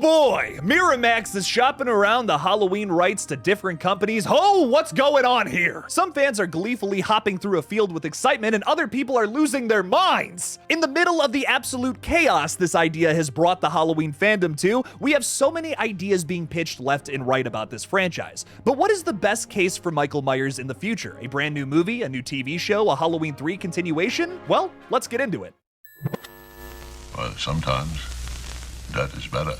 boy! Miramax is shopping around the Halloween rights to different companies. Oh, what's going on here? Some fans are gleefully hopping through a field with excitement, and other people are losing their minds. In the middle of the absolute chaos this idea has brought the Halloween fandom to, we have so many ideas being pitched left and right about this franchise. But what is the best case for Michael Myers in the future? A brand new movie, a new TV show, a Halloween 3 continuation? Well, let's get into it. Well, sometimes that is better.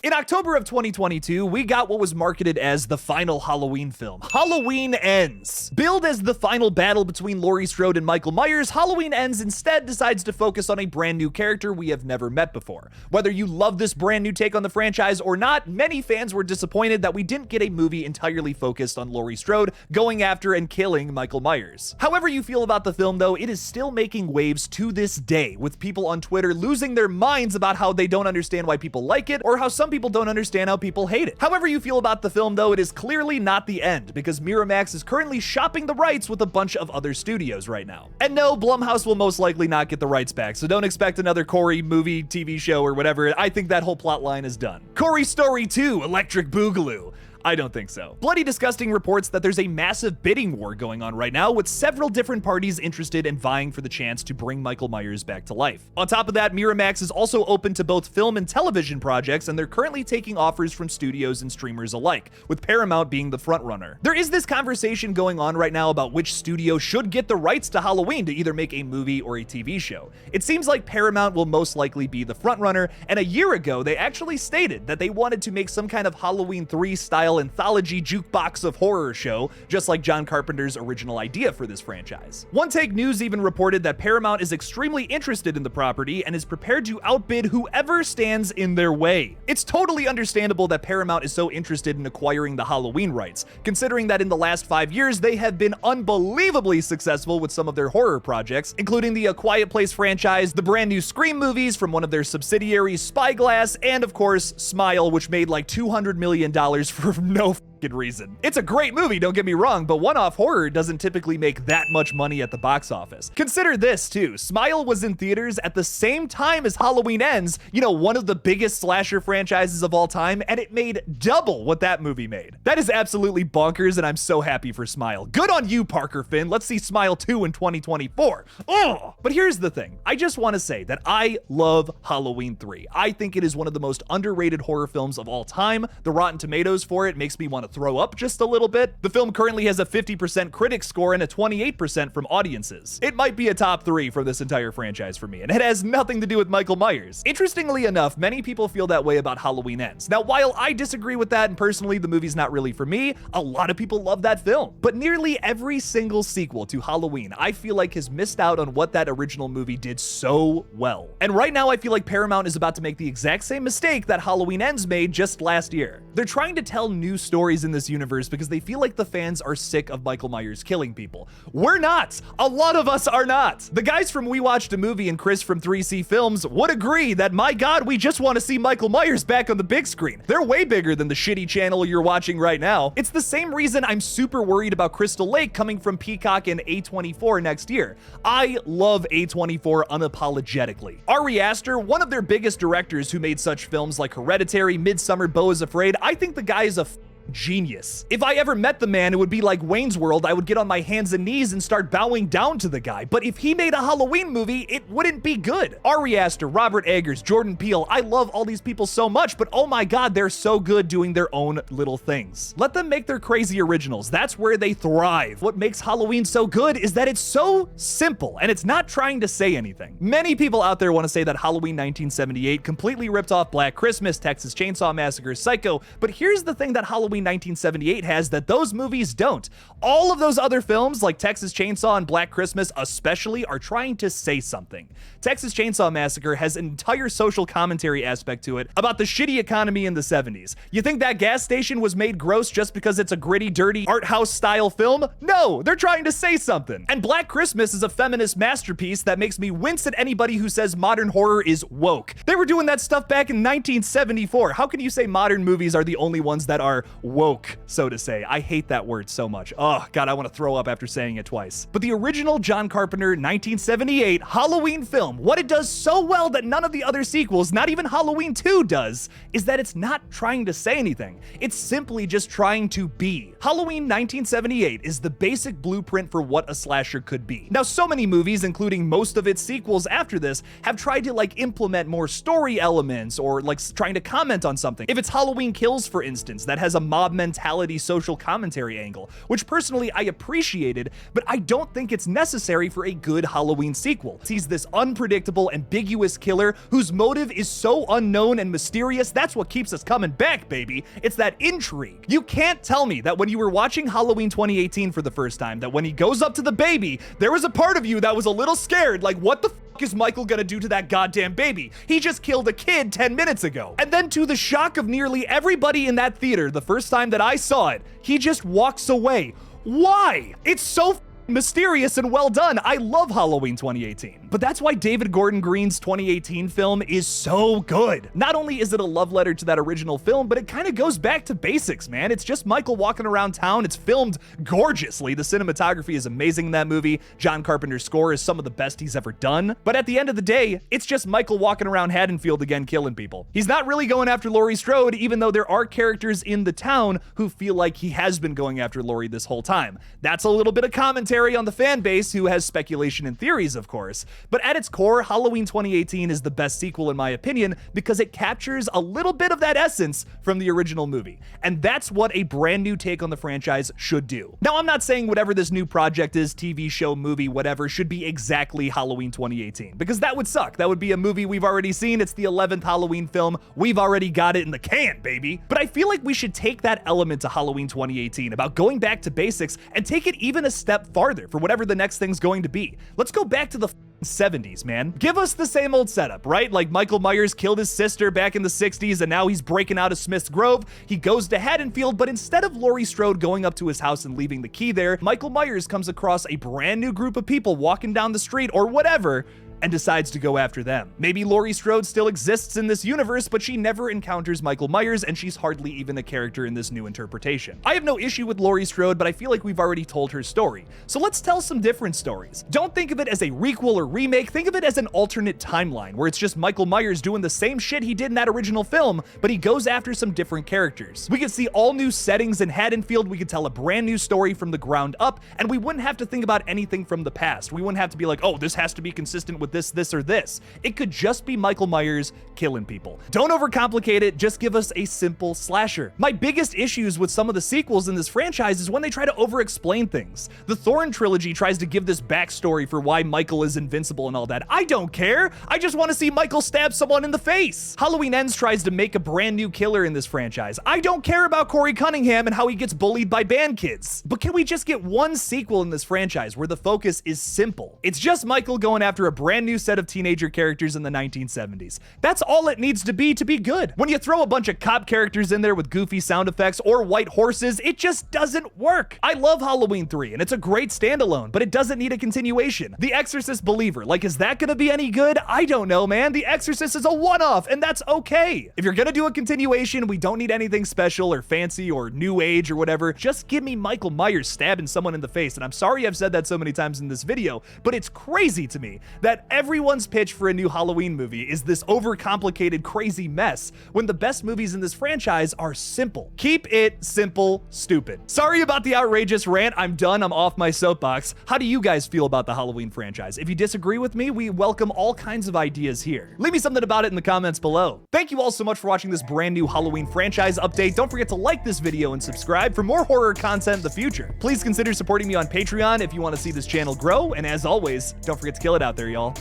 In October of 2022, we got what was marketed as the final Halloween film, Halloween Ends. Billed as the final battle between Laurie Strode and Michael Myers, Halloween Ends instead decides to focus on a brand new character we have never met before. Whether you love this brand new take on the franchise or not, many fans were disappointed that we didn't get a movie entirely focused on Laurie Strode going after and killing Michael Myers. However you feel about the film though, it is still making waves to this day, with people on Twitter losing their minds about how they don't understand why people like it, or how some people don't understand how people hate it. However you feel about the film though, it is clearly not the end, because Miramax is currently shopping the rights with a bunch of other studios right now. And no, Blumhouse will most likely not get the rights back, so don't expect another Corey movie, TV show, or whatever. I think that whole plot line is done. Corey Story 2, Electric Boogaloo. I don't think so. Bloody Disgusting reports that there's a massive bidding war going on right now, with several different parties interested in vying for the chance to bring Michael Myers back to life. On top of that, Miramax is also open to both film and television projects, and they're currently taking offers from studios and streamers alike, with Paramount being the frontrunner. There is this conversation going on right now about which studio should get the rights to Halloween to either make a movie or a TV show. It seems like Paramount will most likely be the frontrunner, and a year ago, they actually stated that they wanted to make some kind of Halloween 3 style anthology jukebox of horror show, just like John Carpenter's original idea for this franchise. One Take News even reported that Paramount is extremely interested in the property and is prepared to outbid whoever stands in their way. It's totally understandable that Paramount is so interested in acquiring the Halloween rights, considering that in the last 5 years they have been unbelievably successful with some of their horror projects, including the A Quiet Place franchise, the brand new Scream movies from one of their subsidiaries, Spyglass, and of course, Smile, which made like $200 million for no reason. It's a great movie, don't get me wrong, but one-off horror doesn't typically make that much money at the box office. Consider this too, Smile was in theaters at the same time as Halloween Ends, you know, one of the biggest slasher franchises of all time, and it made double what that movie made. That is absolutely bonkers, and I'm so happy for Smile. Good on you, Parker Finn. Let's see Smile 2 in 2024. Ugh. But here's the thing, I just want to say that I love Halloween 3. I think it is one of the most underrated horror films of all time. The Rotten Tomatoes for it makes me want to throw up just a little bit. The film currently has a 50% critic score and a 28% from audiences. It might be a top 3 for this entire franchise for me, and it has nothing to do with Michael Myers. Interestingly enough, many people feel that way about Halloween Ends. Now, while I disagree with that, and personally the movie's not really for me, a lot of people love that film. But nearly every single sequel to Halloween, I feel like has missed out on what that original movie did so well. And right now I feel like Paramount is about to make the exact same mistake that Halloween Ends made just last year. They're trying to tell new stories in this universe because they feel like the fans are sick of Michael Myers killing people. We're not. A lot of us are not. The guys from We Watched a Movie and Chris from 3C Films would agree that, my God, we just want to see Michael Myers back on the big screen. They're way bigger than the shitty channel you're watching right now. It's the same reason I'm super worried about Crystal Lake coming from Peacock and A24 next year. I love A24 unapologetically. Ari Aster, one of their biggest directors who made such films like Hereditary, Midsummer, Beau is Afraid, I think the guy is a genius. If I ever met the man, it would be like Wayne's World. I would get on my hands and knees and start bowing down to the guy. But if he made a Halloween movie, it wouldn't be good. Ari Aster, Robert Eggers, Jordan Peele, I love all these people so much, but oh my God, they're so good doing their own little things. Let them make their crazy originals. That's where they thrive. What makes Halloween so good is that it's so simple and it's not trying to say anything. Many people out there want to say that Halloween 1978 completely ripped off Black Christmas, Texas Chainsaw Massacre, Psycho, but here's the thing that Halloween 1978 has that those movies don't. All of those other films, like Texas Chainsaw and Black Christmas especially, are trying to say something. Texas Chainsaw Massacre has an entire social commentary aspect to it about the shitty economy in the 70s. You think that gas station was made gross just because it's a gritty, dirty, art house style film? No, they're trying to say something. And Black Christmas is a feminist masterpiece that makes me wince at anybody who says modern horror is woke. They were doing that stuff back in 1974. How can you say modern movies are the only ones that are woke, so to say. I hate that word so much. Oh, God, I want to throw up after saying it twice. But the original John Carpenter 1978 Halloween film, what it does so well that none of the other sequels, not even Halloween 2 does, is that it's not trying to say anything. It's simply just trying to be. Halloween 1978 is the basic blueprint for what a slasher could be. Now, so many movies, including most of its sequels after this, have tried to implement more story elements or trying to comment on something. If it's Halloween Kills, for instance, that has a mob mentality social commentary angle, which personally I appreciated, but I don't think it's necessary for a good Halloween sequel. He's this unpredictable, ambiguous killer whose motive is so unknown and mysterious. That's what keeps us coming back, baby. It's that intrigue. You can't tell me that when you were watching Halloween 2018 for the first time, that when he goes up to the baby, there was a part of you that was a little scared, like, what the fuck is Michael gonna do to that goddamn baby? He just killed a kid 10 minutes ago. And then, to the shock of nearly everybody in that theater, the first time that I saw it, he just walks away. Why? It's so mysterious and well done. I love Halloween 2018. But that's why David Gordon Green's 2018 film is so good. Not only is it a love letter to that original film, but it kind of goes back to basics, man. It's just Michael walking around town. It's filmed gorgeously. The cinematography is amazing in that movie. John Carpenter's score is some of the best he's ever done. But at the end of the day, it's just Michael walking around Haddonfield again, killing people. He's not really going after Laurie Strode, even though there are characters in the town who feel like he has been going after Laurie this whole time. That's a little bit of commentary on the fan base, who has speculation and theories, of course. But at its core, Halloween 2018 is the best sequel in my opinion because it captures a little bit of that essence from the original movie. And that's what a brand new take on the franchise should do. Now, I'm not saying whatever this new project is, TV show, movie, whatever, should be exactly Halloween 2018, because that would suck. That would be a movie we've already seen. It's the 11th Halloween film. We've already got it in the can, baby. But I feel like we should take that element to Halloween 2018 about going back to basics and take it even a step farther for whatever the next thing's going to be. Let's go back to the 70s, man. Give us the same old setup, right? Like Michael Myers killed his sister back in the 60s and now he's breaking out of Smith's Grove. He goes to Haddonfield, but instead of Laurie Strode going up to his house and leaving the key there, Michael Myers comes across a brand new group of people walking down the street or whatever and decides to go after them. Maybe Laurie Strode still exists in this universe, but she never encounters Michael Myers, and she's hardly even a character in this new interpretation. I have no issue with Laurie Strode, but I feel like we've already told her story. So let's tell some different stories. Don't think of it as a requel or remake, think of it as an alternate timeline, where it's just Michael Myers doing the same shit he did in that original film, but he goes after some different characters. We could see all new settings in Haddonfield, we could tell a brand new story from the ground up, and we wouldn't have to think about anything from the past. We wouldn't have to be like, oh, this has to be consistent with this, or this. It could just be Michael Myers killing people. Don't overcomplicate it, just give us a simple slasher. My biggest issues with some of the sequels in this franchise is when they try to over-explain things. The Thorn trilogy tries to give this backstory for why Michael is invincible and all that. I don't care. I just want to see Michael stab someone in the face. Halloween Ends tries to make a brand new killer in this franchise. I don't care about Corey Cunningham and how he gets bullied by band kids. But can we just get one sequel in this franchise where the focus is simple? It's just Michael going after a brand new set of teenager characters in the 1970s. That's all it needs to be good. When you throw a bunch of cop characters in there with goofy sound effects or white horses, it just doesn't work. I love Halloween 3 and it's a great standalone, but it doesn't need a continuation. The Exorcist Believer, is that gonna be any good? I don't know, man. The Exorcist is a one-off and that's okay. If you're gonna do a continuation, we don't need anything special or fancy or new age or whatever. Just give me Michael Myers stabbing someone in the face. And I'm sorry I've said that so many times in this video, but it's crazy to me that everyone's pitch for a new Halloween movie is this overcomplicated, crazy mess, when the best movies in this franchise are simple. Keep it simple, stupid. Sorry about the outrageous rant. I'm done. I'm off my soapbox. How do you guys feel about the Halloween franchise? If you disagree with me, we welcome all kinds of ideas here. Leave me something about it in the comments below. Thank you all so much for watching this brand new Halloween franchise update. Don't forget to like this video and subscribe for more horror content in the future. Please consider supporting me on Patreon if you want to see this channel grow, and as always, don't forget to kill it out there, y'all.